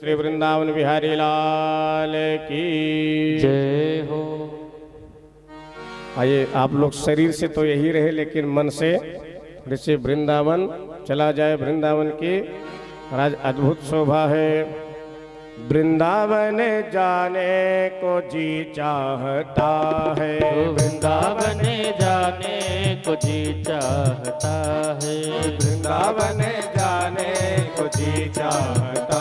श्री वृंदावन बिहारी लाल की जय हो। आइए, आप लोग शरीर से तो यही रहे, लेकिन मन से जैसे वृंदावन चला जाए। वृंदावन की आज अद्भुत शोभा है। वृंदावन जाने को जी चाहता है, वृंदावन जाने को जी चाहता है, वृंदावन जाने को जी चाहता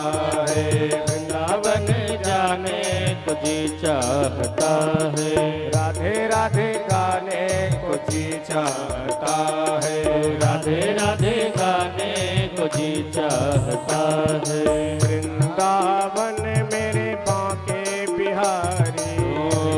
है, वृंदावन जाने को जी चाहता है, राधे राधे गाने को जी चाहता है, राधे राधे गाने को जी चाहता है। वृंदावन मेरे बांके बिहारी,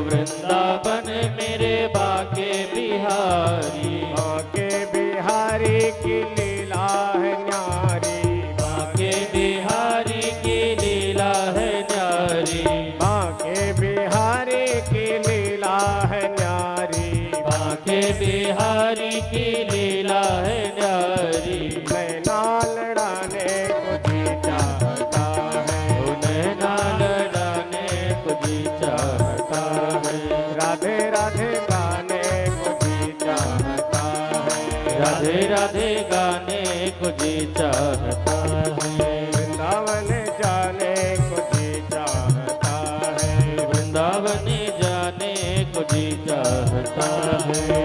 वृंदावन मेरे बांके बिहारी, बांके बिहारी की लीला है न्यारी, बांके बिहारी की लीला है न्यारी, बांके बिहारी की लीला है न्यारी, बांके बिहारी की लीला है न्यारी। नैना लड़ाने को जी चाहता है, नैना लड़ाने को जी चाहता है, राधे राधे गाने को जी चाहता है, राधे राधे गाने को जी चाहता है। वृंदावन जाने को जी चाहता है, वृंदावन जाने को जी चाहता है।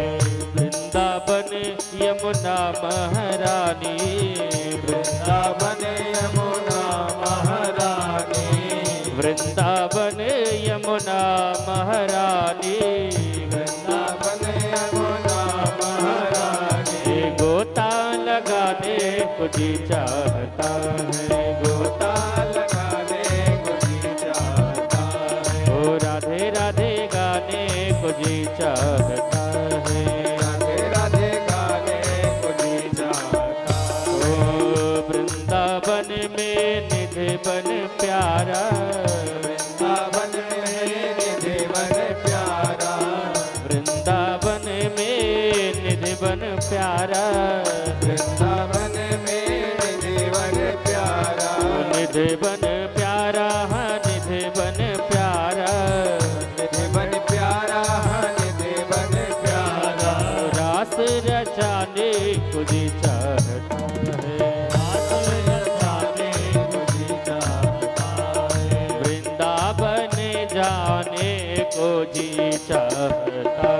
वृंदावन यमुना महारानी, वृंदावन यमुना महारानी, वृंदावन यमुना महारानी, वृंदावन यमुना महारानी। गोता लगाने को जी चाहता है, गोता लगाने को जी चाहता है। ओ राधे राधे गाने को जी चाहता है, राधे राधे गाने को जी चाहता है, ओ वृंदावन में निधि बन प्यारा, वृंदावन में निधि बन प्यारा, वृंदावन में निधि बन प्यारा, वृंदावन में निधि बन प्यारा, निधि बन प्यारा, हाँ निधि बन प्यारा, निधि बन प्यारा, निधि बन प्यारा, रास रचाने को जी चाहता है, रास रचाने को जी चाहता है। वृंदावन जाने को जी चाहता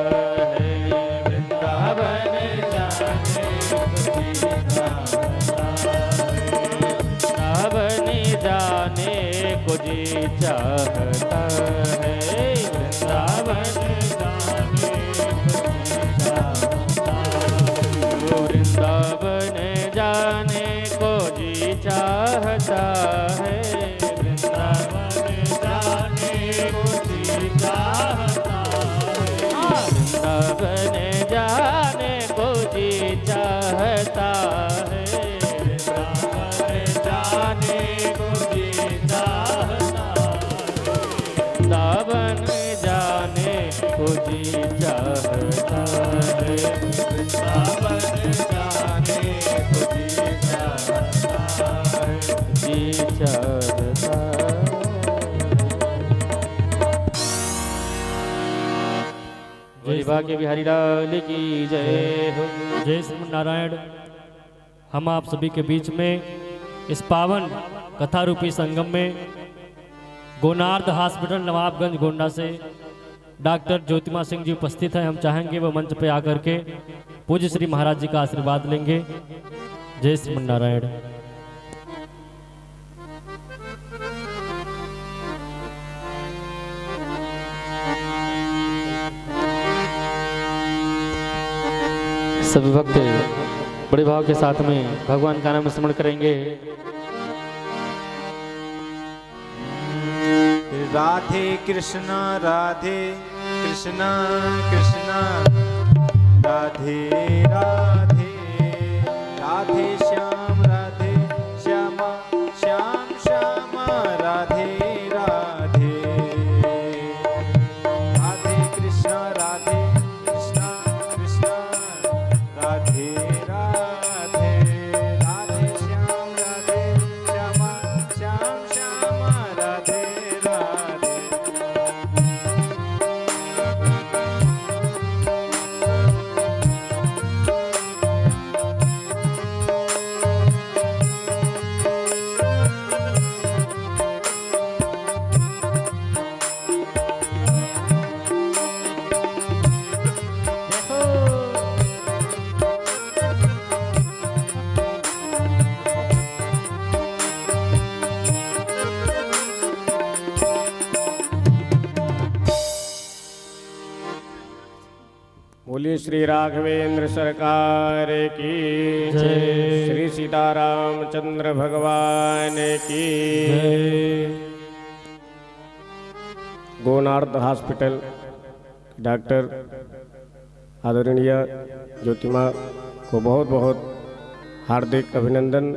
है, वृंदावन जाने को जी चाहता है, वृंदावन जाने को जी चाहता है, वृंदावन जाने को जी चाहता है। वृंदावन जाने को जी चाहता है, वृंदावन जाने को जी चाहता है, वृंदावन जाने को जी चाहता है, वृंदावन जाने को जी चाहता है, वृंदावन जाने को जी चाहता है, वृंदावन जाने को जी चाहता है, जी चाहता है। जय भाग्य बिहारी लाल की जय हो। जय श्री नारायण। हम आप सभी के बीच में इस पावन कथा रूपी संगम में गोनार्ध हॉस्पिटल नवाबगंज गोंडा से डॉक्टर ज्योतिमा सिंह जी उपस्थित हैं। हम चाहेंगे वो मंच पे आकर के पूज्य श्री महाराज जी का आशीर्वाद लेंगे। जय श्री नारायण। सभी भक्त बड़े भाव के साथ में भगवान का नाम स्मरण करेंगे। राधे कृष्णा राधे कृष्णा कृष्णा राधे राधे राधे श्याम श्यामा श्याम श्यामा राधे राधे राधे कृष्णा कृष्णा कृष्णा राधे राधे राधे श्याम श्यामा श्याम श्यामा बोलिए श्री राघवेंद्र सरकार की जय। श्री सीताराम चंद्र भगवान की जय। गोनार्थ हॉस्पिटल डॉक्टर आदरणीय ज्योतिमा को बहुत बहुत हार्दिक अभिनंदन।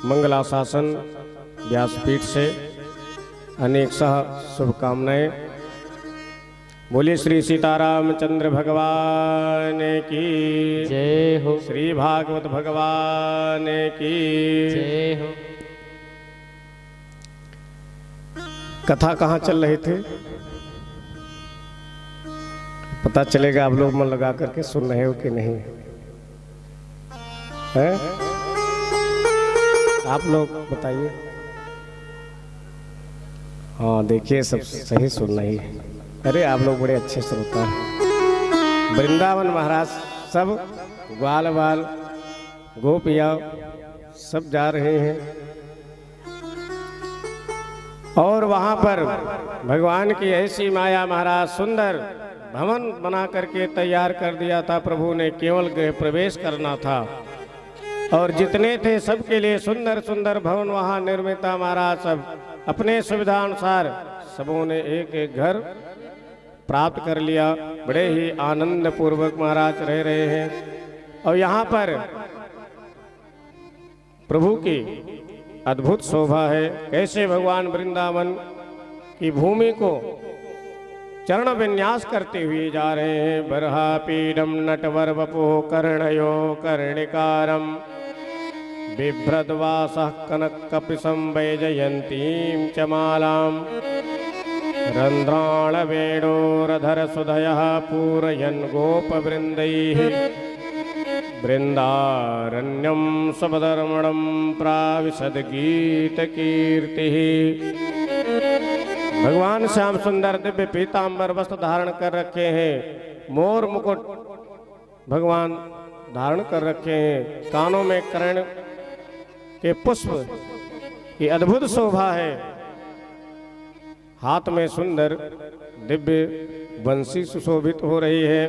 मंगलाशासन व्यासपीठ से अनेक शुभकामनाएं। बोलिए श्री सीताराम चंद्र भगवान की जय हो। श्री भागवत भगवान की जय हो। कथा कहाँ चल रही थी पता चलेगा। आप लोग मन लगा करके सुन रहे हो कि नहीं है? आप लोग बताइए। हाँ देखिए सब सही सुन रही है। अरे आप लोग बड़े अच्छे श्रोता हैं। वृंदावन महाराज सब ग्वाल बाल गोपिया सब जा रहे हैं और वहाँ पर भगवान की ऐसी माया महाराज सुंदर भवन बना करके तैयार कर दिया था। प्रभु ने केवल गृह प्रवेश करना था और जितने थे सबके लिए सुंदर सुंदर भवन वहाँ निर्मित महाराज। सब अपने सुविधा अनुसार सबों ने एक एक घर प्राप्त कर लिया। बड़े ही आनंद पूर्वक महाराज रह रहे हैं और यहाँ पर प्रभु की अद्भुत शोभा है। कैसे भगवान वृंदावन की भूमि को चरण विन्यास करते हुए जा रहे हैं। बरहा पीडम नटवर वपो कर्णयो कर्णिकारम बिभ्रद्वासः कनकपिशं वैजयन्तीं च मालां रन्ध्राण वेणोरधर सुधयः पूरयन् गोपवृन्दैः वृन्दारण्यं स्वपदरमणं प्राविशद गीतकीर्तिः। भगवान श्याम सुंदर दिव्य पीतांबर वस्त्र धारण कर रखे हैं। मोर मुकुट भगवान धारण कर रखे हैं। कानों में कर्ण के पुष्प की अद्भुत शोभा है। हाथ में सुंदर दिव्य बंसी सुशोभित हो रही है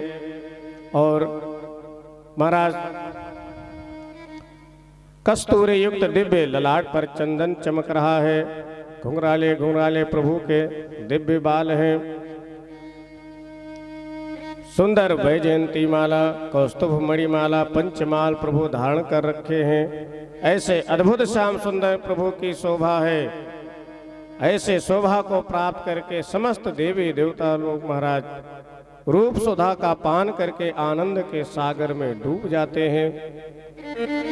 और महाराज कस्तूरी युक्त दिव्य ललाट पर चंदन चमक रहा है। घुंघराले घुंघराले प्रभु के दिव्य बाल हैं। सुंदर वैजयंती माला कौस्तुभ मणि माला पंचमाल प्रभु धारण कर रखे हैं। ऐसे अद्भुत श्याम सुंदर प्रभु की शोभा है। ऐसे शोभा को प्राप्त करके समस्त देवी देवता लोग महाराज रूप सुधा का पान करके आनंद के सागर में डूब जाते हैं।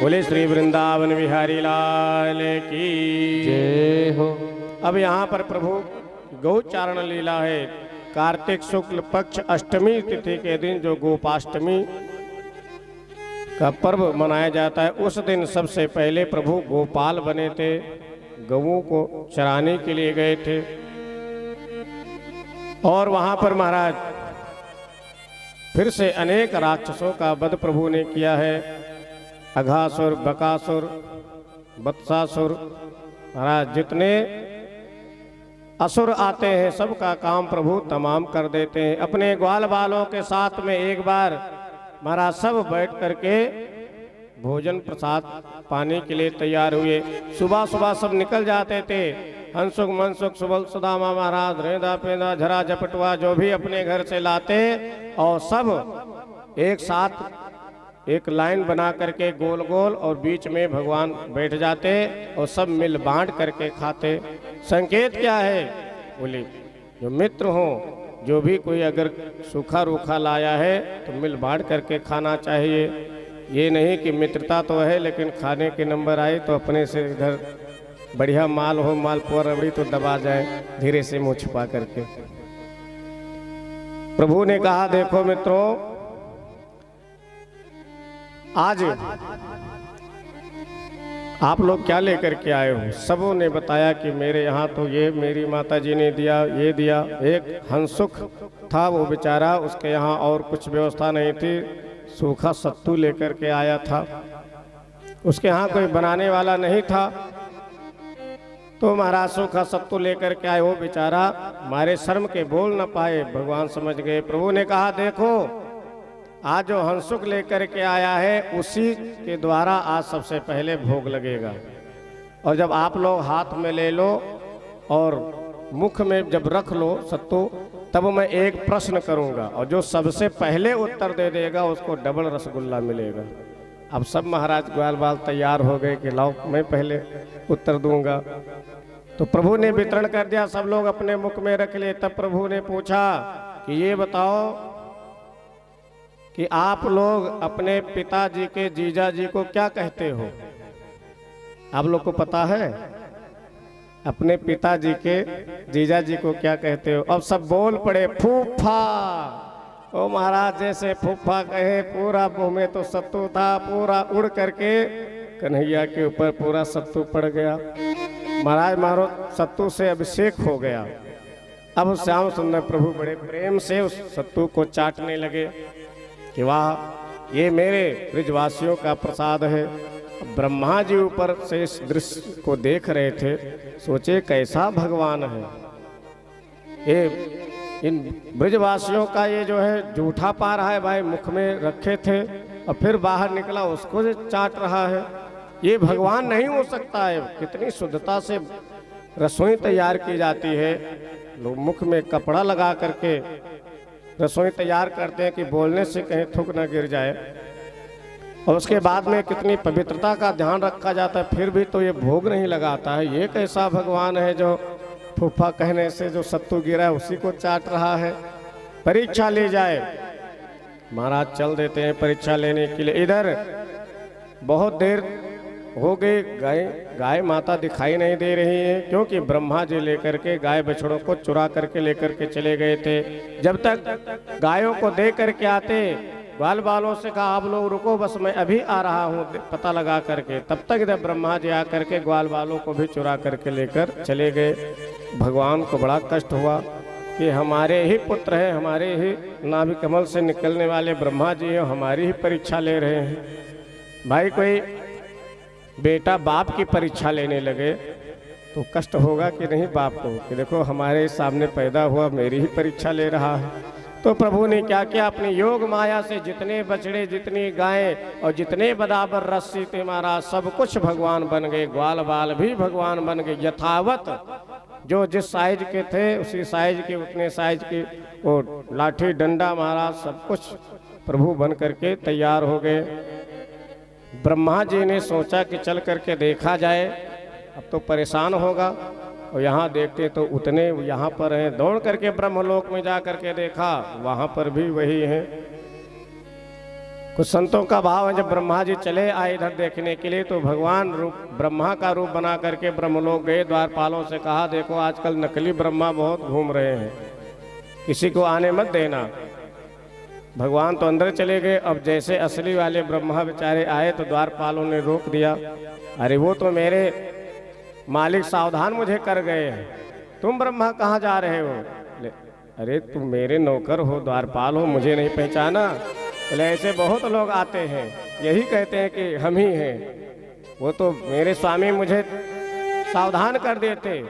बोले श्री वृंदावन बिहारी लाल की जय हो। अब यहाँ पर प्रभु गौचारण लीला है। कार्तिक शुक्ल पक्ष अष्टमी तिथि के दिन जो गोपाष्टमी का पर्व मनाया जाता है, उस दिन सबसे पहले प्रभु गोपाल बने थे। गऊओं को चराने के लिए गए थे और वहां पर महाराज फिर से अनेक राक्षसों का वध प्रभु ने किया है। अघासुर, बकासुर, वत्सासुर महाराज जितने असुर आते हैं सबका काम प्रभु तमाम कर देते हैं। अपने ग्वाल बालों के साथ में एक बार महाराज सब बैठ करके भोजन प्रसाद पाने के लिए तैयार हुए। सुबह सुबह सब निकल जाते थे। हंसुक मनसुक सुबल सुदामा महाराज रेंदा पेंदा झरा झपटवा जो भी अपने घर से लाते और सब एक साथ एक लाइन बना करके गोल गोल और बीच में भगवान बैठ जाते और सब मिल बांट करके खाते। संकेत क्या है? बोले जो मित्र हो, जो भी कोई अगर सूखा रूखा लाया है तो मिल बांट करके खाना चाहिए। ये नहीं कि मित्रता तो है लेकिन खाने के नंबर आए तो अपने से इधर बढ़िया माल हो, मालपुआ रबड़ी तो दबा जाए धीरे से मुँह छुपा करके। प्रभु ने कहा देखो मित्रों, आज आप लोग क्या लेकर के आए हो? सबों ने बताया कि मेरे यहाँ तो ये मेरी माता जी ने दिया, ये दिया। एक हंसुख था वो बेचारा, उसके यहाँ और कुछ व्यवस्था नहीं थी, सूखा सत्तू लेकर के आया था। उसके यहाँ कोई बनाने वाला नहीं था तो महाराज सूखा सत्तू लेकर के आए। वो बेचारा मारे शर्म के बोल न पाए। भगवान समझ गए। प्रभु ने कहा देखो आज जो हंसुक लेकर के आया है उसी के द्वारा आज सबसे पहले भोग लगेगा। और जब आप लोग हाथ में ले लो और मुख में जब रख लो सत्तू, तब मैं एक प्रश्न करूंगा और जो सबसे पहले उत्तर दे देगा उसको डबल रसगुल्ला मिलेगा। अब सब महाराज ग्वाल बाल तैयार हो गए कि लाओ मैं पहले उत्तर दूंगा। तो प्रभु ने वितरण कर दिया, सब लोग अपने मुख में रख लिए। तब प्रभु ने पूछा कि ये बताओ कि आप लोग अपने पिताजी के जीजा जी को क्या कहते हो? आप लोग को पता है अपने पिताजी के जीजा जी को क्या कहते हो? अब सब बोल पड़े फूफा। ओ महाराज जैसे फूफा कहे पूरा मुंह में तो सत्तू था, पूरा उड़ करके कन्हैया के ऊपर पूरा सत्तू पड़ गया। महाराज मारो सत्तू से अभिषेक हो गया। अब श्याम सुंदर प्रभु बड़े प्रेम से उस सत्तू को चाटने लगे कि वाह ये मेरे ब्रजवासियों का प्रसाद है। ब्रह्मा जी ऊपर से इस दृश्य को देख रहे थे, सोचे कैसा भगवान है ये। इन ब्रजवासियों का ये जो है जूठा पा रहा है भाई, मुख में रखे थे और फिर बाहर निकला उसको चाट रहा है। ये भगवान नहीं हो सकता है। कितनी शुद्धता से रसोई तैयार की जाती है। लोग मुख में कपड़ा लगा करके रसोई तैयार करते हैं कि बोलने से कहीं थूक न गिर जाए। और उसके बाद में कितनी पवित्रता का ध्यान रखा जाता है, फिर भी तो ये भोग नहीं लगाता है। ये कैसा भगवान है जो फूफा कहने से जो सत्तू गिरा है उसी को चाट रहा है। परीक्षा ले जाए। महाराज चल देते हैं परीक्षा लेने के लिए। इधर बहुत देर हो गई, गाय माता दिखाई नहीं दे रही है, क्योंकि ब्रह्मा जी लेकर के गाय बछड़ों को चुरा करके लेकर के चले गए थे। जब तक गायों को दे करके आते, ग्वाल बालों से कहा आप लोग रुको, बस मैं अभी आ रहा हूँ पता लगा करके। तब तक इधर ब्रह्मा जी आकर के ग्वाल बालों को भी चुरा करके लेकर चले गए। भगवान को बड़ा कष्ट हुआ कि हमारे ही पुत्र हैं, हमारे ही नाभि कमल से निकलने वाले ब्रह्मा जी हैं, हमारी ही परीक्षा ले रहे हैं। भाई कोई बेटा बाप की परीक्षा लेने लगे तो कष्ट होगा कि नहीं बाप को, कि देखो हमारे सामने पैदा हुआ मेरी ही परीक्षा ले रहा है। तो प्रभु ने क्या किया, अपनी योग माया से जितने बछड़े, जितनी गायें और जितने बराबर रस्सी थे महाराज, सब कुछ भगवान बन गए। ग्वाल बाल भी भगवान बन गए। यथावत जो जिस साइज के थे उसी साइज के, उतने साइज के वो लाठी डंडा महाराज सब कुछ प्रभु बन करके तैयार हो गए। ब्रह्मा जी ने सोचा कि चल करके देखा जाए, अब तो परेशान होगा। और यहाँ देखते तो उतने यहाँ पर हैं। दौड़ करके ब्रह्मलोक में जा करके देखा, वहाँ पर भी वही हैं। कुछ संतों का भाव है जब ब्रह्मा जी चले आए इधर देखने के लिए तो भगवान रूप ब्रह्मा का रूप बना करके ब्रह्मलोक गए। द्वारपालों से कहा देखो आजकल नकली ब्रह्मा बहुत घूम रहे हैं, किसी को आने मत देना। भगवान तो अंदर चले गए। अब जैसे असली वाले ब्रह्मा बेचारे आए तो द्वारपालों ने रोक दिया। अरे वो तो मेरे मालिक सावधान मुझे कर गए हैं, तुम ब्रह्मा कहाँ जा रहे हो? अरे तुम मेरे नौकर हो, द्वारपाल हो, मुझे नहीं पहचाना? बोले ऐसे बहुत लोग आते हैं, यही कहते हैं कि हम ही हैं। वो तो मेरे स्वामी मुझे सावधान कर देते,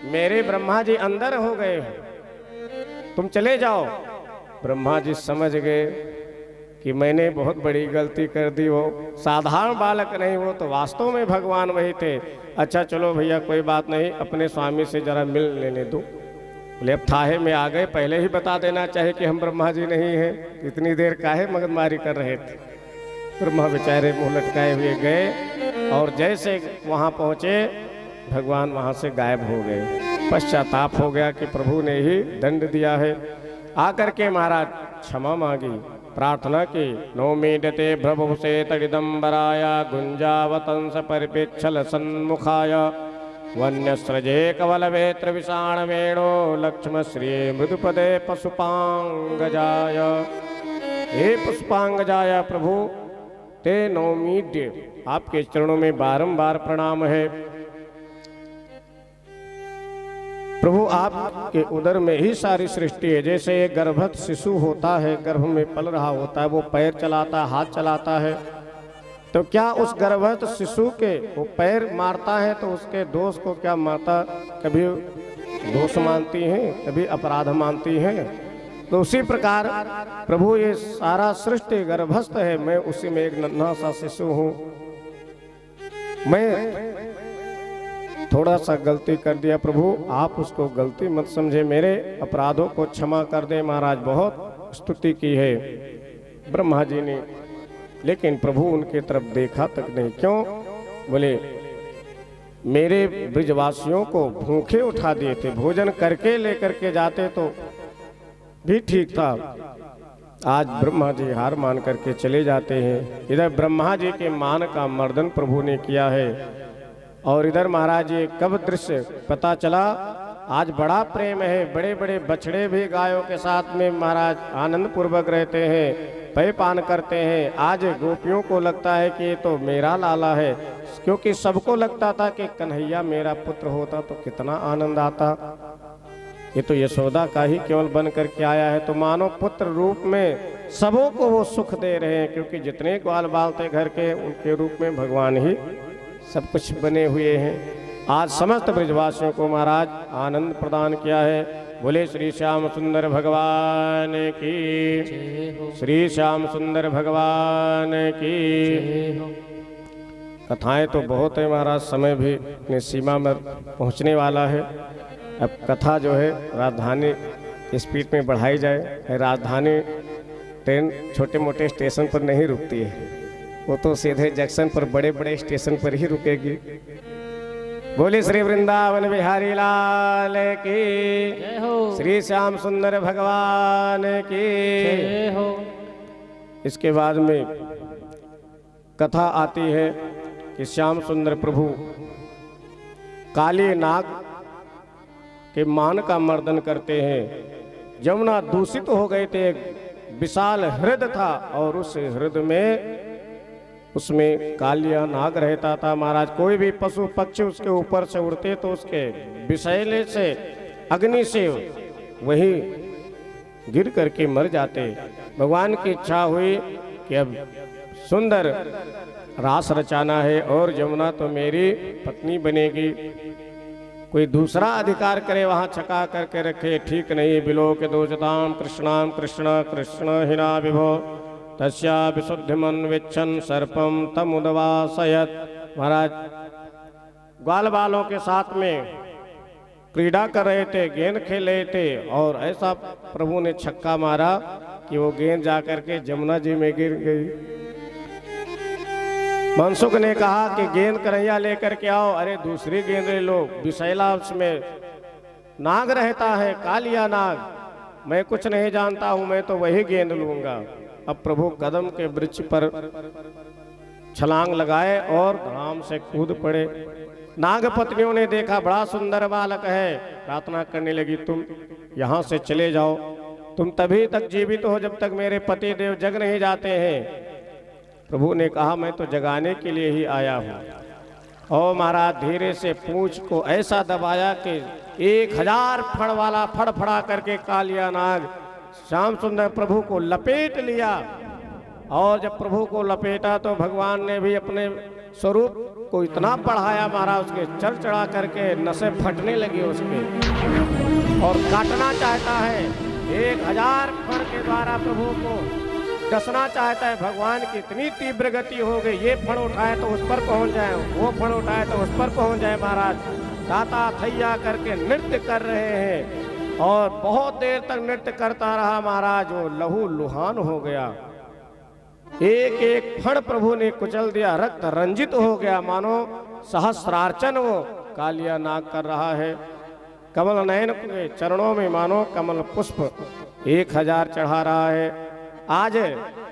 मेरे ब्रह्मा जी अंदर हो गए, तुम चले जाओ। ब्रह्मा जी समझ गए कि मैंने बहुत बड़ी गलती कर दी। वो साधारण बालक नहीं, वो तो वास्तव में भगवान वही थे। अच्छा चलो भैया कोई बात नहीं, अपने स्वामी से जरा मिल लेने दो। बोले अब थाहे में आ गए, पहले ही बता देना चाहिए कि हम ब्रह्मा जी नहीं हैं, इतनी देर काहे मगजमारी कर रहे थे। ब्रह्मा बेचारे मुँह लटकाए हुए गए और जैसे वहाँ पहुँचे भगवान वहाँ से गायब हो गए। पश्चाताप हो गया कि प्रभु ने ही दंड दिया है। आकर के महाराज क्षमा मांगी, प्रार्थना की। नौमीडते भ्रभु से तड़िदम्बराय गुंजावतंस परिपेक्षल सन्मुखाय वन्यस्रजे कवलवेत्र विषाण वेणो लक्ष्म श्री मृदुपदे पशुपांगजाय। हे पुष्पांगजाय प्रभु ते नौमीड्य, आपके चरणों में बारंबार प्रणाम है। प्रभु आपके उदर में ही सारी सृष्टि है। जैसे एक गर्भस्थ शिशु होता है, गर्भ में पल रहा होता है, वो पैर चलाता है, हाथ चलाता है, तो क्या उस गर्भस्थ शिशु के वो पैर मारता है तो उसके दोष को क्या माता कभी दोष मानती हैं, कभी अपराध मानती हैं? तो उसी प्रकार प्रभु ये सारा सृष्टि गर्भस्थ है, मैं उसी में एक नन्हा सा शिशु हूँ। मैं थोड़ा सा गलती कर दिया प्रभु, आप उसको गलती मत समझे, मेरे अपराधों को क्षमा कर दे। महाराज बहुत स्तुति की है ब्रह्मा जी ने, लेकिन प्रभु उनके तरफ देखा तक नहीं। क्यों? बोले मेरे ब्रजवासियों को भूखे उठा दिए थे, भोजन करके लेकर के जाते तो भी ठीक था। आज ब्रह्मा जी हार मान करके चले जाते हैं। इधर ब्रह्मा जी के मान का मर्दन प्रभु ने किया है, और इधर महाराज ये कब दृश्य पता चला। आज बड़ा प्रेम है, बड़े बड़े बछड़े भी गायों के साथ में महाराज आनंद पूर्वक रहते हैं, पेय पान करते हैं। आज गोपियों को लगता है कि ये तो मेरा लाला है, क्योंकि सबको लगता था कि कन्हैया मेरा पुत्र होता तो कितना आनंद आता। ये तो यशोदा का ही केवल बन करके आया है, तो मानो पुत्र रूप में सबों को वो सुख दे रहे हैं, क्योंकि जितने ग्वाल बाल थे घर के उनके रूप में भगवान ही सब कुछ बने हुए हैं। आज समस्त ब्रजवासियों को महाराज आनंद प्रदान किया है। बोले श्री श्याम सुंदर भगवान की, श्री श्याम सुंदर भगवान की। कथाएं तो बहुत है महाराज, समय भी अपनी सीमा में पहुंचने वाला है। अब कथा जो है राजधानी स्पीड में बढ़ाई जाए। राजधानी ट्रेन छोटे मोटे स्टेशन पर नहीं रुकती है, वो तो सीधे जंक्शन पर बड़े बड़े स्टेशन पर ही रुकेगी। बोले श्री वृंदावन बिहारी लाल की, श्री श्याम सुंदर भगवान की। इसके बाद में कथा आती है कि श्याम सुंदर प्रभु काली नाग के मान का मर्दन करते हैं। जमुना दूषित हो गए थे, एक विशाल हृदय था, और उस हृदय में उसमें कालिया नाग रहता था। महाराज कोई भी पशु पक्षी उसके ऊपर से उड़ते तो उसके विषैले से, अग्नि से वही गिर करके मर जाते। भगवान की इच्छा हुई कि अब सुंदर रास रचाना है, और जमुना तो मेरी पत्नी बनेगी, कोई दूसरा अधिकार करे वहाँ छका करके रखे, ठीक नहीं। बिलो के दोषताम कृष्णाम कृष्ण कृष्ण हिना विभो तस्या विशुद्धिमन्विच्छन् सर्पम तमुदवासयत्। महाराज ग्वाल बालों के साथ में क्रीड़ा कर रहे थे, गेंद खेल रहे थे, और ऐसा प्रभु ने छक्का मारा कि वो गेंद जाकर के जमुना जी में गिर गई। मनसुख ने कहा कि गेंद कन्हैया लेकर के आओ। अरे दूसरी गेंद ले लो, विषैला उसमें नाग रहता है, कालिया नाग, मैं कुछ नहीं जानता हूं, मैं तो वही गेंद लूंगा। अब प्रभु कदम के वृक्ष पर छलांग लगाए और धड़ाम से कूद पड़े। नाग पत्नियों ने देखा बड़ा सुंदर बालक है, प्रार्थना करने लगी, तुम यहाँ से चले जाओ, तुम तभी तक जीवित हो जब तक मेरे पति देव जग नहीं जाते हैं। प्रभु ने कहा मैं तो जगाने के लिए ही आया हूँ। और महाराज धीरे से पूंछ को ऐसा दबाया कि 1000 फड़ वाला फड़फड़ा करके कालिया नाग श्याम सुंदर प्रभु को लपेट लिया। और जब प्रभु को लपेटा तो भगवान ने भी अपने स्वरूप को इतना बढ़ाया, महाराज उसके चढ़ चढ़ा करके नसें फटने लगी उसके, और काटना चाहता है। 1000 फड़ के द्वारा प्रभु को डसना चाहता है। भगवान की इतनी तीव्र गति हो गई, ये फड़ उठाए तो उस पर पहुंच जाए, वो फड़ उठाए तो उस पर पहुंच जाए। महाराज ताता थैया करके नृत्य कर रहे हैं, और बहुत देर तक नृत्य करता रहा। महाराज वो लहू लुहान हो गया, एक एक फड़ प्रभु ने कुचल दिया, रक्त रंजित हो गया, मानो सहस्रार्चन वो कालिया नाग कर रहा है। कमल नयन के चरणों में मानो कमल पुष्प 1000 चढ़ा रहा है। आज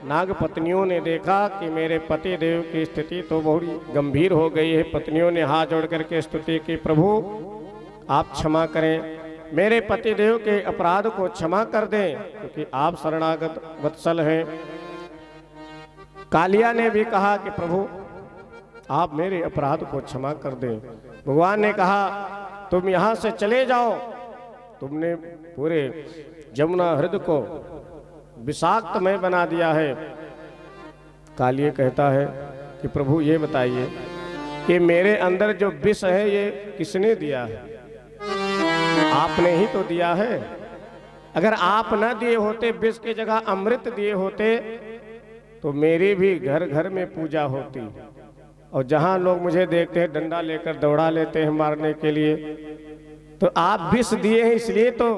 नाग पत्नियों ने देखा कि मेरे पति देव की स्थिति तो बहुत गंभीर हो गई है। पत्नियों ने हाथ जोड़ करके स्तुति की, प्रभु आप क्षमा करें, मेरे पति देव के अपराध को क्षमा कर दें, क्योंकि आप शरणागत वत्सल हैं। कालिया ने भी कहा कि प्रभु आप मेरे अपराध को क्षमा कर दें। भगवान ने कहा तुम यहाँ से चले जाओ, तुमने पूरे जमुना हृदय को विषाक्तमय बना दिया है। कालिया कहता है कि प्रभु ये बताइए कि मेरे अंदर जो विष है ये किसने दिया है? आपने ही तो दिया है। अगर आप न दिए होते, विष की जगह अमृत दिए होते, तो मेरी भी घर घर में पूजा होती। और जहां लोग मुझे देखते हैं डंडा लेकर दौड़ा लेते हैं मारने के लिए, तो आप विष दिए हैं इसलिए तो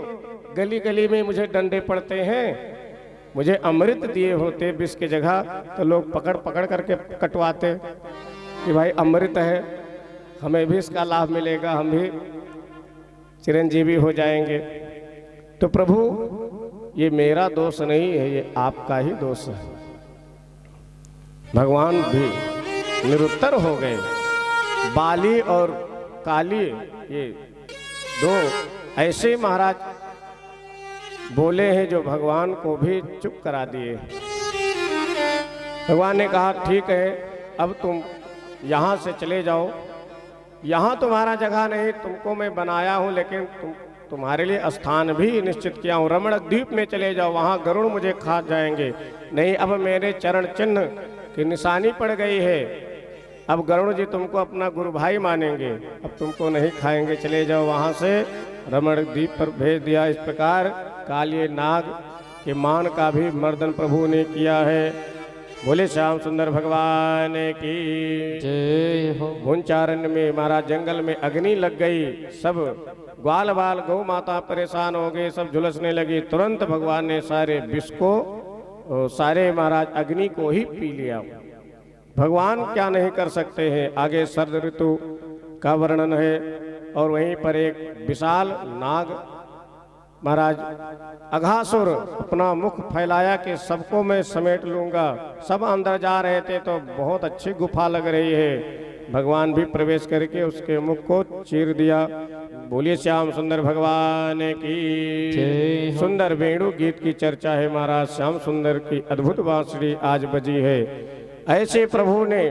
गली गली में मुझे डंडे पड़ते हैं। मुझे अमृत दिए होते विष की जगह, तो लोग पकड़ पकड़ करके कटवाते कि भाई अमृत है, हमें भी इसका लाभ मिलेगा, हम भी चिरंजीवी हो जाएंगे। तो प्रभु ये मेरा दोष नहीं है, ये आपका ही दोष है। भगवान भी निरुत्तर हो गए। बाली और काली ये दो ऐसे महाराज बोले हैं जो भगवान को भी चुप करा दिए। भगवान ने कहा ठीक है, अब तुम यहाँ से चले जाओ, यहाँ तुम्हारा जगह नहीं, तुमको मैं बनाया हूँ, लेकिन तुम्हारे लिए स्थान भी निश्चित किया हूँ। रमण द्वीप में चले जाओ, वहाँ गरुड़ मुझे खा जाएंगे। नहीं, अब मेरे चरण चिन्ह की निशानी पड़ गई है, अब गरुड़ जी तुमको अपना गुरु भाई मानेंगे, अब तुमको नहीं खाएंगे, चले जाओ वहाँ से। रमण द्वीप पर भेज दिया। इस प्रकार कालिए नाग के मान का भी मर्दन प्रभु ने किया है। बोले श्याम सुंदर भगवान की जय हो। गुंचारण्य में महाराज जंगल में अग्नि लग गई, सब ग्वाल बाल गौ माता परेशान हो गए, सब झुलसने लगी। तुरंत भगवान ने सारे विष को, सारे महाराज अग्नि को ही पी लिया। भगवान क्या नहीं कर सकते हैं। आगे शरद ऋतु का वर्णन है और वहीं पर एक विशाल नाग महाराज अघासुर अपना मुख फैलाया कि सबको मैं समेट लूंगा। सब अंदर जा रहे थे तो बहुत अच्छी गुफा लग रही है। भगवान भी प्रवेश करके उसके मुख को चीर दिया। बोलिए श्याम सुंदर भगवान की। सुंदर वेणु गीत की चर्चा है महाराज। श्याम सुंदर की अद्भुत बांसुरी आज बजी है। ऐसे प्रभु ने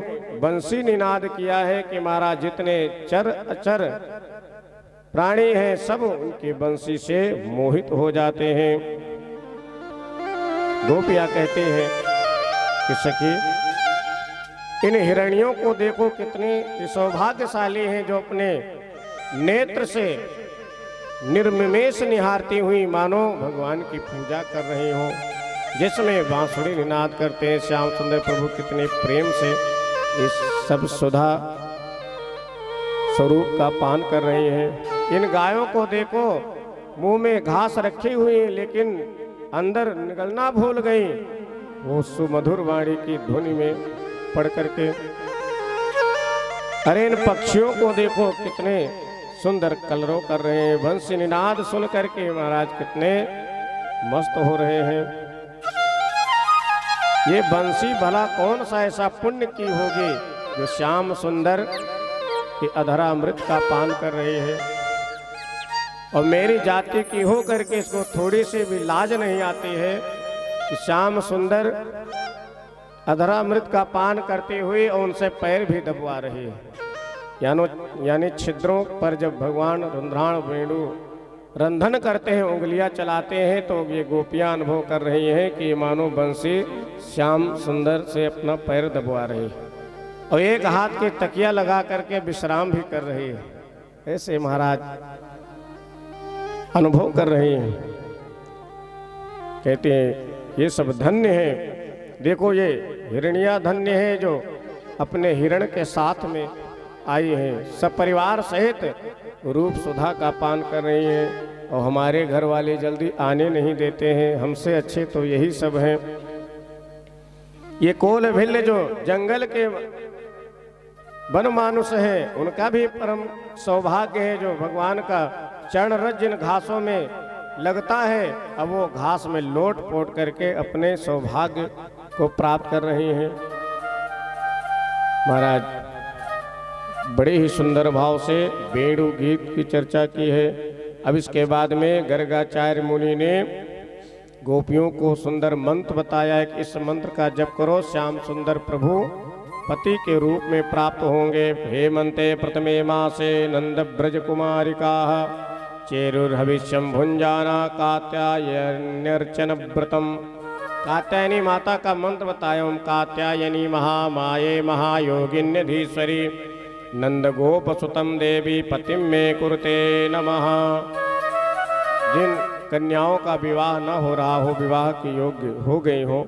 बंसी निनाद किया है कि महाराज जितने चर अचर प्राणी हैं सब उनकी बंसी से मोहित हो जाते हैं। गोपिया कहते हैं कि सखी इन हिरणियों को देखो, कितने सौभाग्यशाली हैं जो अपने नेत्र से निर्मिमेष निहारती हुई मानो भगवान की पूजा कर रही हो, जिसमें बांसुरी निनाद करते हैं। श्याम सुंदर प्रभु कितने प्रेम से इस सब सुधा स्वरूप का पान कर रही हैं। इन गायों को देखो, मुंह में घास रखी हुई है लेकिन अंदर निगलना भूल गई, वो सुमधुर वाणी की ध्वनि में पढ़ करके। अरे इन पक्षियों को देखो, कितने सुंदर कलरव कर रहे हैं। बंसी निनाद सुन करके महाराज कितने मस्त हो रहे हैं। ये बंसी भला कौन सा ऐसा पुण्य की होगी जो श्याम सुंदर की अधरा अमृत का पान कर रही है। और मेरी जाति की हो करके इसको थोड़ी सी भी लाज नहीं आती है कि श्याम सुंदर अधरा अमृत का पान करते हुए और उनसे पैर भी दबवा रही है। यानी छिद्रों पर जब भगवान रुंध्राण वेणु रंधन करते हैं, उंगलियां चलाते हैं, तो ये गोपियां अनुभव कर रही हैं कि मानो बंसी श्याम सुंदर से अपना पैर दबवा रही है और एक हाथ के तकिया लगा करके विश्राम भी कर रही है। ऐसे महाराज अनुभव कर रही हैं। कहते हैं ये सब धन्य है। देखो ये हिरनिया धन्य है जो अपने हिरण के साथ में आई हैं, सब परिवार सहित रूप सुधा का पान कर रही हैं। और हमारे घर वाले जल्दी आने नहीं देते हैं, हमसे अच्छे तो यही सब हैं। ये कोल भिल्ल जो जंगल के वन मानुष हैं, उनका भी परम सौभाग्य है जो भगवान का चरण रज जिन घासों में लगता है, अब वो घास में लोट पोट करके अपने सौभाग्य को प्राप्त कर रही हैं। महाराज बड़े ही सुंदर भाव से वेणु गीत की चर्चा की है। अब इसके बाद में गर्गाचार्य मुनि ने गोपियों को सुंदर मंत्र बताया है कि इस मंत्र का जप करो, श्याम सुंदर प्रभु पति के रूप में प्राप्त होंगे। हेमंते प्रथमे मासे नंद ब्रज कुमारिका चेरुर्भविष्यम भुंजाना कात्यायन्यर्चन व्रतम। कात्यायनी माता का मंत्र बताया। ओम कात्यायनी महामाये महायोगिन्यधीश्वरी नंद गोप सुतम देवी पतिम में कुरुते नमः। जिन कन्याओं का विवाह न हो रहा हो, विवाह के योग्य हो गई हो,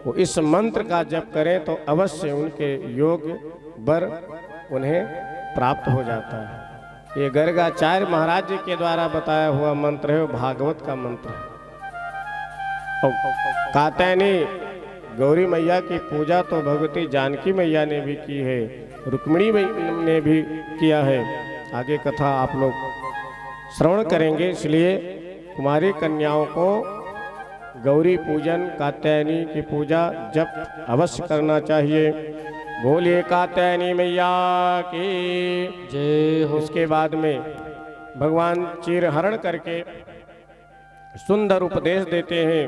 वो इस मंत्र का जप करें तो अवश्य उनके योग्य वर उन्हें प्राप्त हो जाता है। ये गर्गाचार्य महाराज जी के द्वारा बताया हुआ मंत्र है, वो भागवत का मंत्र है। और कात्यायनी गौरी मैया की पूजा तो भगवती जानकी मैया ने भी की है, रुक्मिणी ने भी किया है। आगे कथा आप लोग श्रवण करेंगे, इसलिए कुमारी कन्याओं को गौरी पूजन, कात्यायनी की पूजा जप अवश्य करना चाहिए। बोलिए कात्यायनी मैया की जय हो। इसके बाद में भगवान चीर हरण करके सुंदर उपदेश देते हैं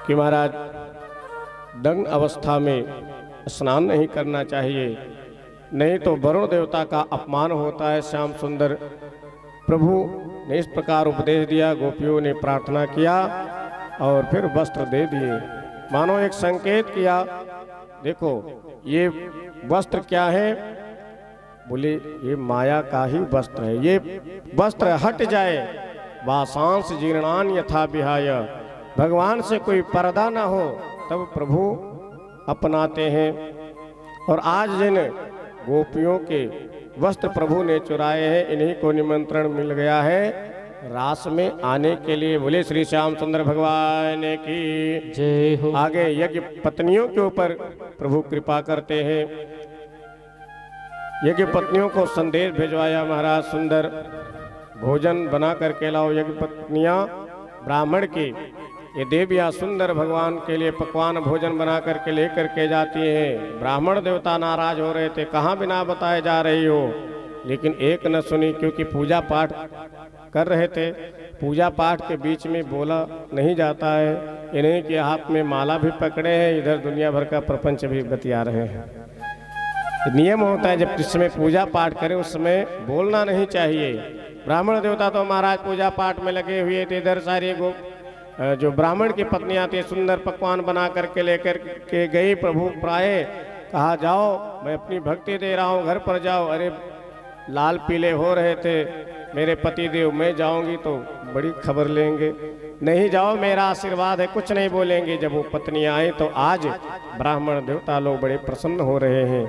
कि महाराज दग्न अवस्था में स्नान नहीं करना चाहिए, नहीं तो वरुण देवता का अपमान होता है। श्याम सुंदर प्रभु ने इस प्रकार उपदेश दिया, गोपियों ने प्रार्थना किया और फिर वस्त्र दे दिए, मानो एक संकेत किया। देखो ये वस्त्र क्या है? बोले ये माया का ही वस्त्र है, ये वस्त्र हट जाए, वासांस जीर्णान यथा विहाय, भगवान से कोई पर्दा ना हो तब प्रभु अपनाते हैं। और आज जिन गोपियों के वस्त्र प्रभु ने चुराए हैं, इन्हीं को निमंत्रण मिल गया है रास में आने के लिए। बोले श्री श्याम सुंदर भगवान की जय हो। आगे यज्ञ पत्नियों के ऊपर प्रभु कृपा करते हैं। यज्ञ पत्नियों को संदेश भिजवाया महाराज, सुंदर भोजन बना करके लाओ। यज्ञ पत्नियां ब्राह्मण की ये देवियां सुंदर भगवान के लिए पकवान भोजन बना करके लेकर के जाती हैं। ब्राह्मण देवता नाराज हो रहे थे, कहाँ बिना बताए जा रही हो, लेकिन एक न सुनी, क्योंकि पूजा पाठ कर रहे थे। पूजा पाठ के बीच में बोला नहीं जाता है। इन्हीं के हाथ में माला भी पकड़े हैं, इधर दुनिया भर का प्रपंच भी बतिया रहे हैं। नियम होता है जब जिस समय पूजा पाठ करें उस समय बोलना नहीं चाहिए। ब्राह्मण देवता तो महाराज पूजा पाठ में लगे हुए थे, इधर सारी जो ब्राह्मण की पत्नियां थी सुंदर पकवान बना करके लेकर के गई। प्रभु प्राय कहा जाओ मैं अपनी भक्ति दे रहा हूँ, घर पर जाओ। अरे लाल पीले हो रहे थे मेरे पति देव, मैं जाऊंगी तो बड़ी खबर लेंगे, नहीं जाओ मेरा आशीर्वाद है, कुछ नहीं बोलेंगे। जब वो पत्नियां आई तो आज ब्राह्मण देवता लोग बड़े प्रसन्न हो रहे हैं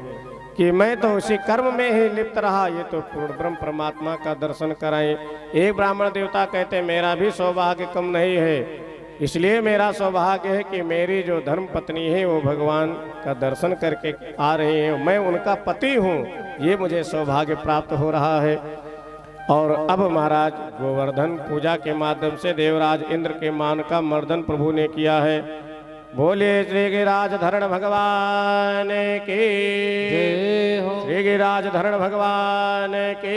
कि मैं तो उसी कर्म में ही लिप्त रहा, ये तो पूर्ण ब्रह्म परमात्मा का दर्शन कराएं। एक ब्राह्मण देवता कहते मेरा भी सौभाग्य कम नहीं है, इसलिए मेरा सौभाग्य है कि मेरी जो धर्म पत्नी है वो भगवान का दर्शन करके आ रही है, मैं उनका पति हूँ, ये मुझे सौभाग्य प्राप्त हो रहा है। और अब महाराज गोवर्धन पूजा के माध्यम से देवराज इंद्र के मान का मर्दन प्रभु ने किया है। बोले श्री गिरिराज धरण भगवान की जय हो। श्री गिरिराज धरण भगवान की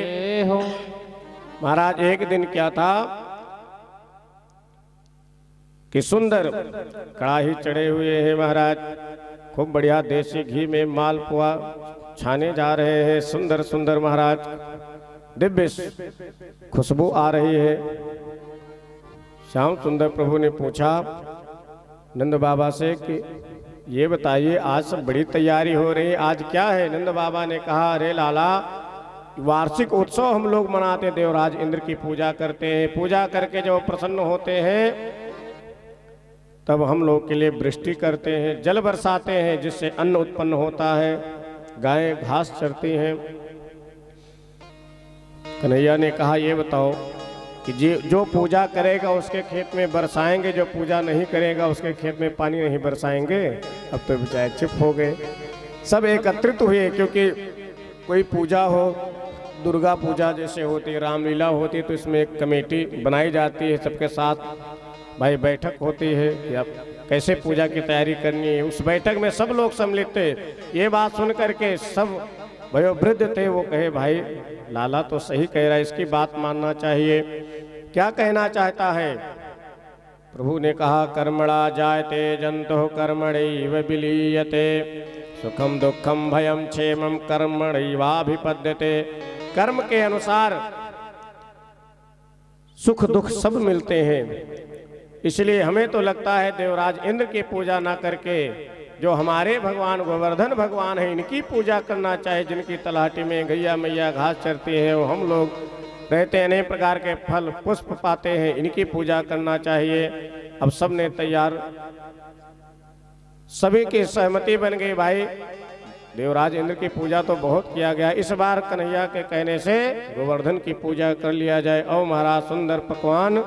जय हो। महाराज एक दिन क्या था कि सुंदर कड़ाही चढ़े हुए हैं महाराज, खूब बढ़िया देसी घी में मालपुआ छाने जा रहे हैं। सुंदर सुंदर महाराज दिव्य खुशबू आ रही है। श्याम सुंदर प्रभु ने पूछा नंद बाबा से कि ये बताइए आज सब बड़ी तैयारी हो रही है, आज क्या है? नंद बाबा ने कहा अरे लाला वार्षिक उत्सव हम लोग मनाते हैं, देवराज इंद्र की पूजा करते हैं, पूजा करके जब प्रसन्न होते हैं तब हम लोग के लिए वृष्टि करते हैं, जल बरसाते हैं जिससे अन्न उत्पन्न होता है, गायें घास चरती हैं। कन्हैया ने कहा ये बताओ कि जो पूजा करेगा उसके खेत में बरसाएंगे, जो पूजा नहीं करेगा उसके खेत में पानी नहीं बरसाएंगे। अब तो बेचारे चुप हो गए, सब एकत्रित हुए, क्योंकि कोई पूजा हो, दुर्गा पूजा जैसे होती है, रामलीला होती है, तो इसमें एक कमेटी बनाई जाती है, सबके साथ भाई बैठक होती है कि अब कैसे पूजा की तैयारी करनी है। उस बैठक में सब लोग सम्मिलित थे। ये बात सुन करके सब वयोवृद्ध थे, वो कहे भाई लाला तो सही कह रहा है, इसकी बात मानना चाहिए। क्या कहना चाहता है? प्रभु ने कहा कर्मणा जायते जंतु कर्मणैव विलीयते, सुखम दुखम भयम क्षेमम कर्मणैवाभिपद्यते। कर्म के अनुसार सुख दुख सब मिलते हैं, इसलिए हमें तो लगता है देवराज इंद्र की पूजा ना करके जो हमारे भगवान गोवर्धन भगवान है इनकी पूजा करना चाहिए, जिनकी तलहटी में गैया मैया घास चरती है, वो हम लोग रहते हैं, अनेक प्रकार के फल पुष्प पाते हैं, इनकी पूजा करना चाहिए। अब सब ने तैयार, सभी की सहमति बन गई। भाई देवराज इंद्र की पूजा तो बहुत किया गया, इस बार कन्हैया के कहने से गोवर्धन की पूजा कर लिया जाए। और महाराज सुंदर पकवान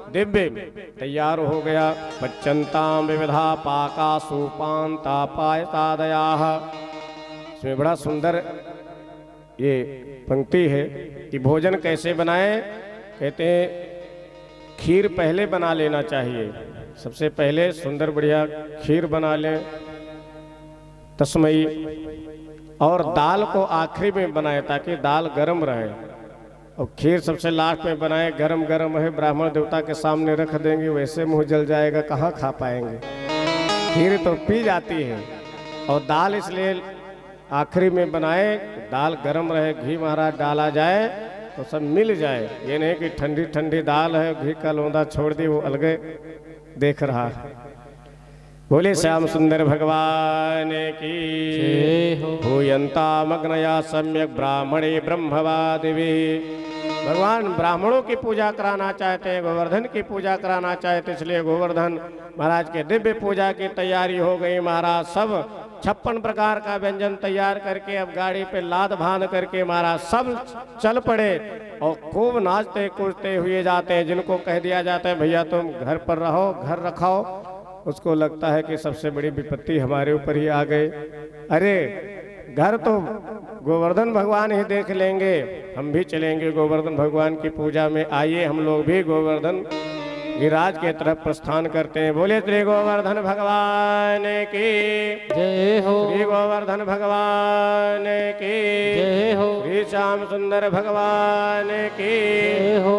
दिव्य तैयार हो गया। पच्चंताम विविधा पाका सुपांता पायसादयाः। इसमें बड़ा सुंदर ये पंक्ति है कि भोजन कैसे बनाए। कहते हैं खीर पहले बना लेना चाहिए, सबसे पहले सुंदर बढ़िया खीर बना लें तस्मई, और दाल को आखिरी में बनाए ताकि दाल गरम रहे, और खीर सबसे लास्ट में बनाए। गरम गरम है, ब्राह्मण देवता के सामने रख देंगे, वैसे मुंह जल जाएगा, कहाँ खा पाएंगे। खीर तो पी जाती है, और दाल इसलिए आखिरी में बनाए, दाल गरम रहे, घी महाराज डाला जाए तो सब मिल जाए। ये नहीं कि ठंडी ठंडी दाल है, घी का लोंदा छोड़ दी, वो अलगे देख रहा है। बोले श्याम सुंदर भगवान की भूयंतामग्नया सम्यक ब्राह्मणे ब्रह्मवादिवी। भगवान ब्राह्मणों की पूजा कराना चाहते हैं, गोवर्धन की पूजा कराना चाहते, इसलिए गोवर्धन महाराज के दिव्य पूजा की तैयारी हो गई। महाराज सब 56 प्रकार का व्यंजन तैयार करके अब गाड़ी पे लाद बांध करके महाराज सब चल पड़े, और खूब नाचते कूदते हुए जाते हैं। जिनको कह दिया जाता है भैया तुम घर पर रहो, घर रखाओ, उसको लगता है कि सबसे बड़ी विपत्ति हमारे ऊपर ही आ गई। अरे घर तो गोवर्धन भगवान ही देख लेंगे, हम भी चलेंगे गोवर्धन भगवान की पूजा में। आइए हम लोग भी गोवर्धन गिरिराज के तरफ प्रस्थान करते हैं। बोले श्री गोवर्धन भगवान की जय हो, श्री गोवर्धन भगवान की जय हो, श्री श्याम सुंदर भगवान की जय हो।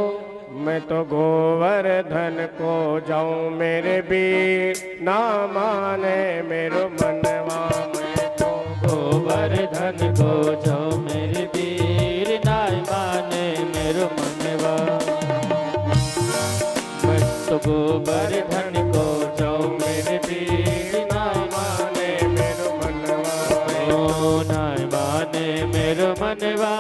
मैं तो गोवर्धन को जाऊं मेरे बीर, ना माने मेरो मनवा। मैं तो गोवर्धन को जाओ मेरे वीर, ना माने मेरो मनवा। मैं तो गोवर्धन को जाओ मेरे वीर, ना माने मेरो मनवा। ओ ना माने मेरो मनवा,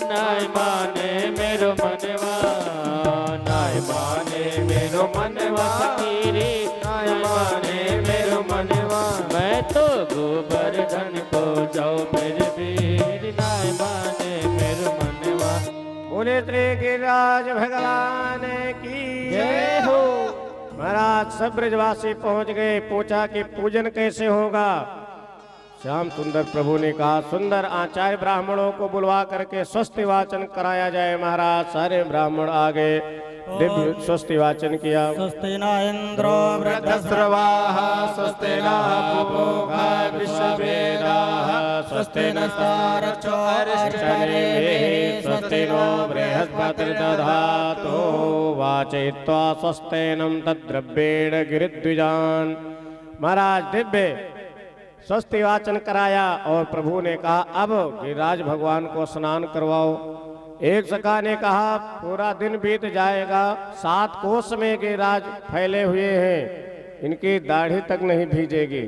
ना माने मेरो मनवा, ना माने मेरो मनवा सखीरी, ना माने मेरो मनवा। मैं तो गोवर्धन को जाओ मेरे वीर, ना माने मेरो मनवा। बोले श्री गिरिराज भगवान की जय हो। महाराज सब ब्रजवासी पहुंच गए। पूछा कि पूजन कैसे होगा। श्याम सुंदर प्रभु ने कहा सुंदर आचार्य ब्राह्मणों को बुलवा करके स्वस्ति वाचन कराया जाए। महाराज सारे ब्राह्मण आ गए, दिव्य स्वस्ति वाचन किया। स्वस्ति न इंद्रो वृद्धस्रवाः स्वस्ति नः पूषा विश्ववेदाः स्वस्ति नस्तारक्षो अरिष्टनेमिः स्वस्ति नो बृहस्पतिर्दधातु वाचयित्वा स्वस्तेनं तद्द्रव्येण गिरिद्विजान्। महाराज दिव्य स्वस्ति वाचन कराया और प्रभु ने कहा अब गिरिराज भगवान को स्नान करवाओ। एक सखा ने कहा पूरा दिन बीत जाएगा, 7 कोस में गिरिराज फैले हुए हैं, इनकी दाढ़ी तक नहीं भीजेगी,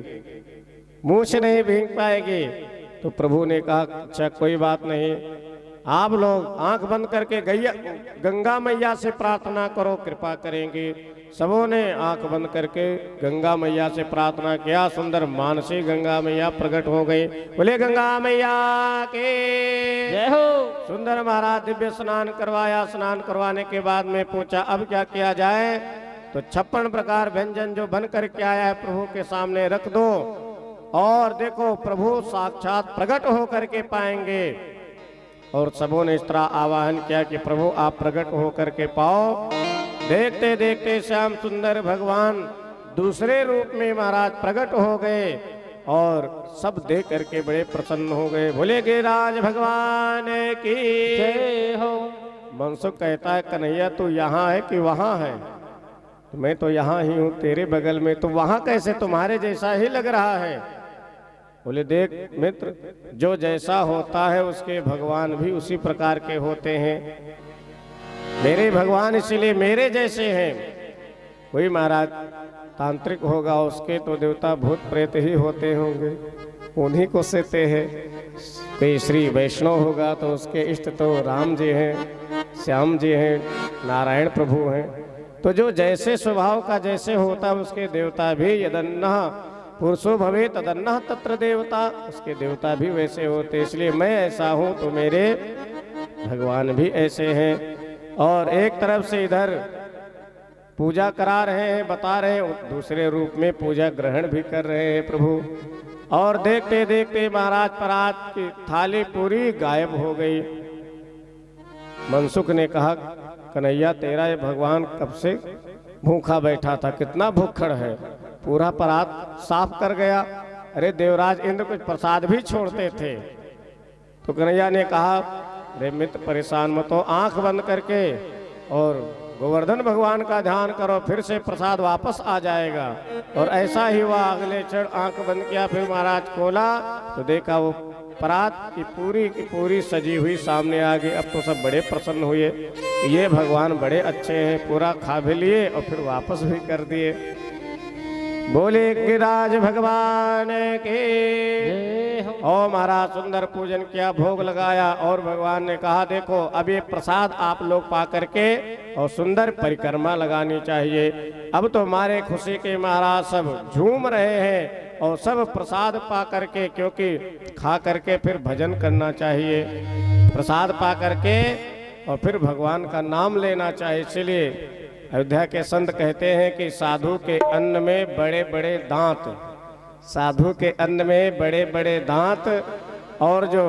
मूछ नहीं भीग पाएगी। तो प्रभु ने कहा अच्छा कोई बात नहीं, आप लोग आंख बंद करके गंगा मैया से प्रार्थना करो, कृपा करेंगे। सबों ने आंख बंद करके गंगा मैया से प्रार्थना किया। सुंदर मानसी गंगा मैया प्रकट हो गई। बोले गंगा मैया के जय हो। सुंदर महाराज दिव्य स्नान करवाया। स्नान करवाने के बाद में पूछा अब क्या किया जाए। तो 56 प्रकार व्यंजन जो बन करके आया है प्रभु के सामने रख दो, और देखो प्रभु साक्षात प्रकट हो करके पाएंगे। और सबों ने इस तरह आवाहन किया कि प्रभु आप प्रकट हो करके पाओ। देखते देखते श्याम सुंदर भगवान दूसरे रूप में महाराज प्रकट हो गए और सब देख करके बड़े प्रसन्न हो गए। बोले गिरिराज भगवान की जय हो। मनसुख कहता है कन्हैया तू यहाँ है कि वहाँ है। तो मैं तो यहाँ ही हूँ तेरे बगल में, तो वहाँ कैसे तुम्हारे जैसा ही लग रहा है। बोले देख मित्र, जो जैसा होता है उसके भगवान भी उसी प्रकार के होते हैं। मेरे भगवान इसलिए मेरे जैसे हैं। कोई महाराज तांत्रिक होगा उसके तो देवता भूत प्रेत ही होते होंगे, उन्हीं को सेते हैं। कोई श्री वैष्णव होगा तो उसके इष्ट तो राम जी हैं। श्याम जी हैं, नारायण प्रभु हैं। तो जो जैसे स्वभाव का जैसे होता उसके देवता भी यदन्नः पुरुषो भवे तदन्नः तत्र देवता, उसके देवता भी वैसे होते। इसलिए मैं ऐसा हूँ तो मेरे भगवान भी ऐसे हैं। और एक तरफ से इधर पूजा करा रहे हैं, बता रहे हैं, दूसरे रूप में पूजा ग्रहण भी कर रहे हैं प्रभु। और देखते देखते महाराज परात की थाली पूरी गायब हो गई। मनसुख ने कहा, कन्हैया तेरा ये भगवान कब से भूखा बैठा था, कितना भूखड़ है, पूरा परात साफ कर गया। अरे देवराज इंद्र कुछ प्रसाद भी छोड़ते थे। तो कन्हैया ने कहा, अरे मित्र परेशान मत हो, आंख बंद करके और गोवर्धन भगवान का ध्यान करो, फिर से प्रसाद वापस आ जाएगा। और ऐसा ही हुआ। अगले क्षण आंख बंद किया, फिर महाराज खोला तो देखा वो परात की पूरी सजी हुई सामने आ गई। अब तो सब बड़े प्रसन्न हुए, ये भगवान बड़े अच्छे हैं, पूरा खा भी लिए और फिर वापस भी कर दिए। बोले गिरिराज भगवान के। और महाराज सुंदर पूजन किया, भोग लगाया और भगवान ने कहा, देखो अब ये प्रसाद आप लोग पा करके और सुंदर परिक्रमा लगानी चाहिए। अब तो हमारे खुशी के महाराज सब झूम रहे हैं और सब प्रसाद पा करके, क्योंकि खा करके फिर भजन करना चाहिए, प्रसाद पा करके और फिर भगवान का नाम लेना चाहिए। इसलिए अयोध्या के संत कहते हैं कि साधु के अन्न में बड़े बड़े दांत, साधु के अन्न में बड़े बड़े दांत, और जो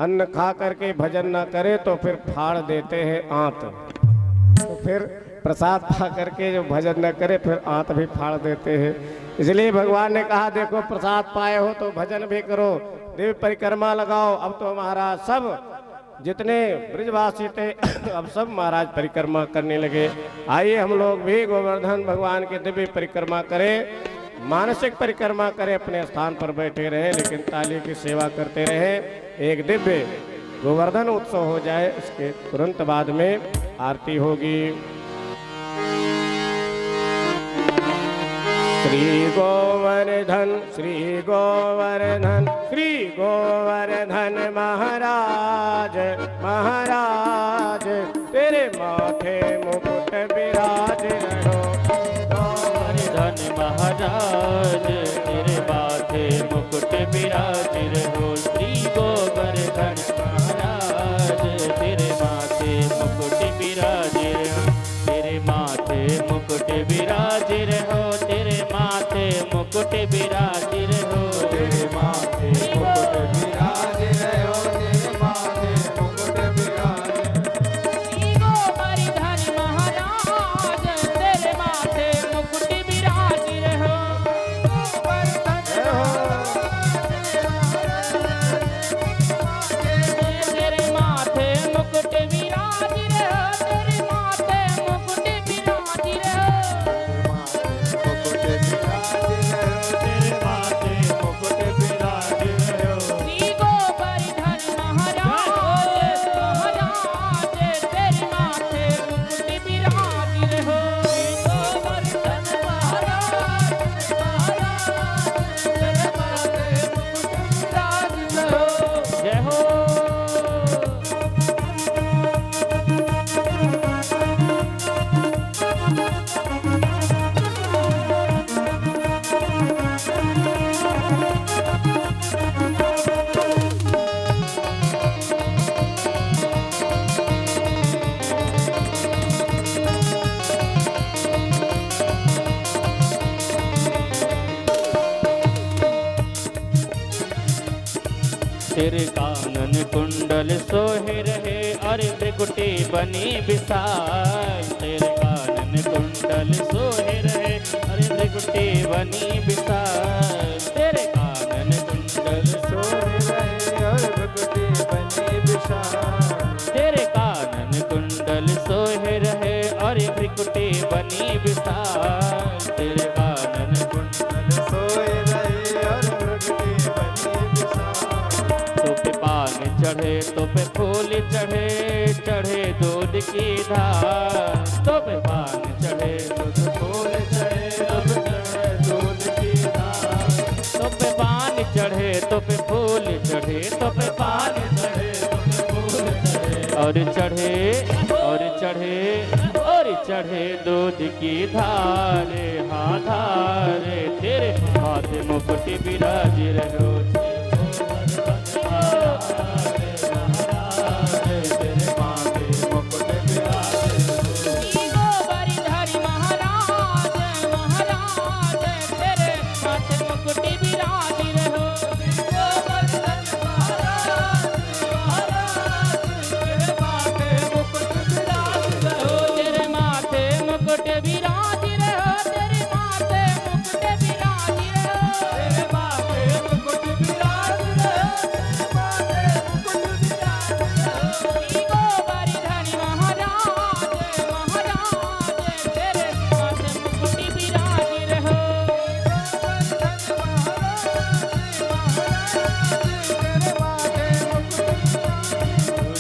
अन्न खा करके भजन न करे तो फिर फाड़ देते हैं आंत। तो फिर प्रसाद खा करके जो भजन न करे फिर आंत भी फाड़ देते हैं। इसलिए भगवान ने कहा, देखो प्रसाद पाए हो तो भजन भी करो, देव परिक्रमा लगाओ। अब तो महाराज सब जितने ब्रजवासी थे अब सब महाराज परिक्रमा करने लगे। आइए हम लोग भी गोवर्धन भगवान के दिव्य परिक्रमा करें, मानसिक परिक्रमा करें, अपने स्थान पर बैठे रहें लेकिन ताली की सेवा करते रहें। एक दिव्य गोवर्धन उत्सव हो जाए, उसके तुरंत बाद में आरती होगी। श्री गोवर्धन श्री गोवर्धन श्री गोवर्धन महाराज महाराज, तेरे माथे मुकुट विराज रहो। गोवर्धन महाराज तेरे माथे मुकुट विराज रहो। श्री गोवर्धन महाराज तेरे माथे मुकुट विराज रहो। तेरे माथे मुकुट विराज रहो। तेरे माथे मुकुट विराज रहो। तेरे माथे मुकुट विराज रहो। तेरे माथे मुकुट विराज श्री गोवर्धन महाराज तेरे माथे मुकुट विराज रहो। तेरे माथे मुकुट विराज रहो। तेरे माथे मुकुट विराज रहो। श्री गोवर्धन महाराज महाराज तेरे माथे मुकुट विराज रहो। गोवर्धन महाराज महाराज तेरे माथे मुकुट विराज रहो। जय हो। तेरे कानन कुंडल सोहे रहे और त्रिकुटी बनी विशाल। तेरे कानन कुंडल सोहे रहे और त्रिकुटी बनी विशाल। तेरे कानन कुंडल सोहे रहे और त्रिकुटी बनी विशाल। तेरे कानन कुंडल सोहे रहे और त्रिकुटी बनी विशाल। तेरे कानन कुंडल सोहे रहे और त्रिकुटी बनी विशाल। तो पे पान चढ़े तो पे फूल चढ़े, चढ़े दूध की धार। तो पे पान चढ़े तो पे फूल चढ़े, तो पे चढ़े दूध की धार। तो पे पान चढ़े तो पे फूल चढ़े, तो पे पान चढ़े तो पे फूल चढ़े। और चढ़े दूध की धारे, हाँ धारे, तेरे माथे मुकुट विराज रहो। तेरे माथे मुकुट विराज गोवर्धन महाराज महाराज तेरे माथे मुकुट विराज रहो। गोवर्धन महाराज महाराज तेरे माथे मुकुट विराज रहो। तेरे माथे मुकुट विराज रहो। तेरे माथे मुकुट विराज रहो। तेरे माथे मुकुट विराज रहो। तेरे माथे मुकुट विराज रहो। गोवर्धन महाराज महाराज तेरे माथे मुकुट विराज रहो।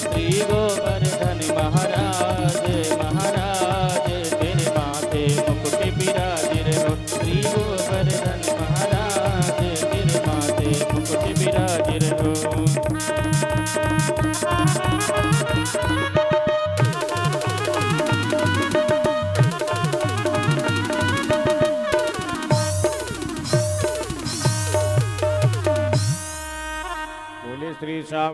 श्री गोवर्धन महाराज महाराज तेरे माथे मुकुट विराज रहो। श्री गोवर्धन महाराज तेरे माथे मुकुट विराज रहो। बोले श्री श्याम